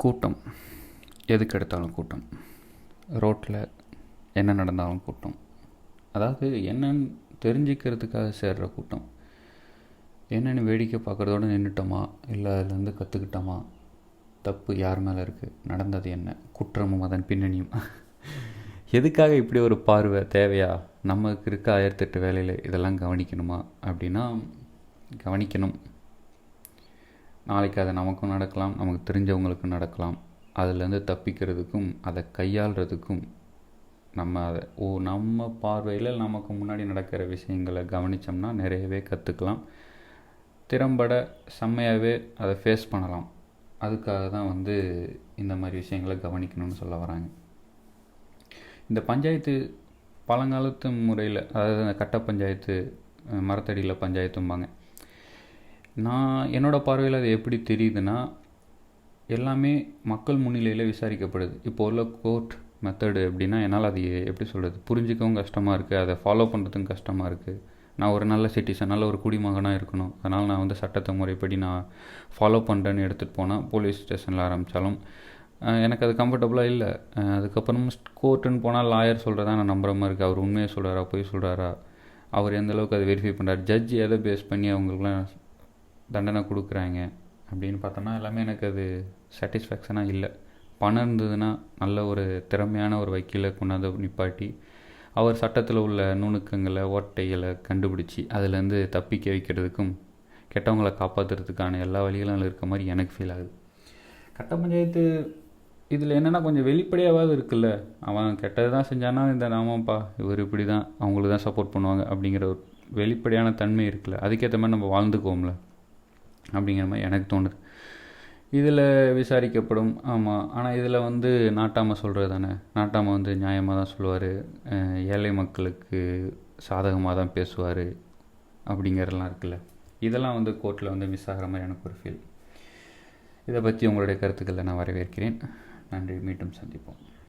கூட்டம், எதுக்கு எடுத்தாலும் கூட்டம். ரோட்டில் என்ன நடந்தாலும் கூட்டம். அதாவது என்னன்னு தெரிஞ்சுக்கிறதுக்காக சேர்கிற கூட்டம். என்னென்னு வேடிக்கை பார்க்குறதோடு நின்றுட்டோமா, இல்லை அதுலேருந்து கற்றுக்கிட்டோமா, தப்பு யார் மேலே இருக்குது, நடந்தது என்ன, குற்றமும் அதன் பின்னணியும். எதுக்காக இப்படி ஒரு பார்வை தேவையா? நமக்கு இருக்க 1008 வேலையில் இதெல்லாம் கவனிக்கணுமா அப்படின்னா கவனிக்கணும். நாளைக்கு அது நமக்கும் நடக்கலாம், நமக்கு தெரிஞ்சவங்களுக்கும் நடக்கலாம். அதுலேருந்து தப்பிக்கிறதுக்கும் அதை கையாளுறதுக்கும் நம்ம பார்வையில் நமக்கு முன்னாடி நடக்கிற விஷயங்களை கவனித்தோம்னா நிறையவே கற்றுக்கலாம். திறம்பட செம்மையாகவே அதை ஃபேஸ் பண்ணலாம். அதுக்காக தான் இந்த மாதிரி விஷயங்களை கவனிக்கணும்னு சொல்ல வராங்க. இந்த பஞ்சாயத்து பழங்காலத்து முறையில், அதாவது அந்த கட்ட பஞ்சாயத்து, மரத்தடியில் பஞ்சாயத்தும்பாங்க. என்னோடய பார்வையில் அது எப்படி தெரியுதுன்னா, எல்லாமே மக்கள் முன்னிலையில் விசாரிக்கப்படுது. இப்போ உள்ள கோர்ட் மெத்தடு எப்படின்னா, என்னால் அது எப்படி சொல்கிறது, புரிஞ்சிக்கவும் கஷ்டமாக இருக்குது, அதை ஃபாலோ பண்ணுறதுக்கும் கஷ்டமாக இருக்குது. நான் ஒரு நல்ல சிட்டிசன், நல்ல ஒரு குடிமகனாக இருக்கணும், அதனால் நான் சட்டத்தை முறைப்படி நான் ஃபாலோ பண்ணுறேன்னு எடுத்துகிட்டு போனால் போலீஸ் ஸ்டேஷனில் ஆரம்பித்தாலும் எனக்கு அது கம்ஃபர்டபுளாக இல்லை. அதுக்கப்புறம் கோர்ட்டுன்னு போனால் லாயர் சொல்கிறதா நான் நம்புகிற மாதிரி இருக்குது. அவர் உண்மையை சொல்கிறாரா, பொய் சொல்கிறாரா, அவர் எந்தளவுக்கு அதை வெரிஃபை பண்ணுறாரு, ஜட்ஜி எதை பேஸ் பண்ணி அவங்களுக்குலாம் தண்டனை கொடுக்குறாங்க அப்படின்னு பார்த்தோன்னா எல்லாமே எனக்கு அது சாட்டிஸ்ஃபேக்ஷனாக இல்லை. பணம் இருந்ததுன்னா நல்ல ஒரு திறமையான ஒரு வக்கீலை கொண்டாந்து நிப்பாட்டி அவர் சட்டத்தில் உள்ள நுணுக்கங்களை, ஓட்டைகளை கண்டுபிடிச்சி அதுலேருந்து தப்பிக்க வைக்கிறதுக்கும் கெட்டவங்களை காப்பாற்றுறதுக்கான எல்லா வழிகளும் இருக்க மாதிரி எனக்கு ஃபீல் ஆகுது. கட்ட பஞ்சாயத்து இதில் என்னென்னா கொஞ்சம் வெளிப்படையாவது இருக்குல்ல. அவன் கெட்டது தான் செஞ்சானா, இந்த நாமப்பா இவர் இப்படி தான், அவங்களுக்கு தான் சப்போர்ட் பண்ணுவாங்க அப்படிங்கிற ஒரு வெளிப்படையான தன்மை இருக்குல்ல. அதுக்கேற்ற மாதிரி நம்ம வாழ்ந்துக்குவோம்ல அப்படிங்கிற மாதிரி எனக்கு தோணுது. இதில் விசாரிக்கப்படும். ஆமாம், ஆனால் இதில் நாட்டாமல் சொல்கிறது தானே. நாட்டாமல் நியாயமாக தான் சொல்லுவார், ஏழை மக்களுக்கு சாதகமாக தான் பேசுவார் அப்படிங்கிறதெல்லாம் இருக்குல்ல. இதெல்லாம் கோர்ட்டில் மிஸ் ஆகிற மாதிரி எனக்கு ஒரு ஃபீல். இதை பற்றி உங்களுடைய கருத்துக்களை நான் வரவேற்கிறேன். நன்றி, மீண்டும் சந்திப்போம்.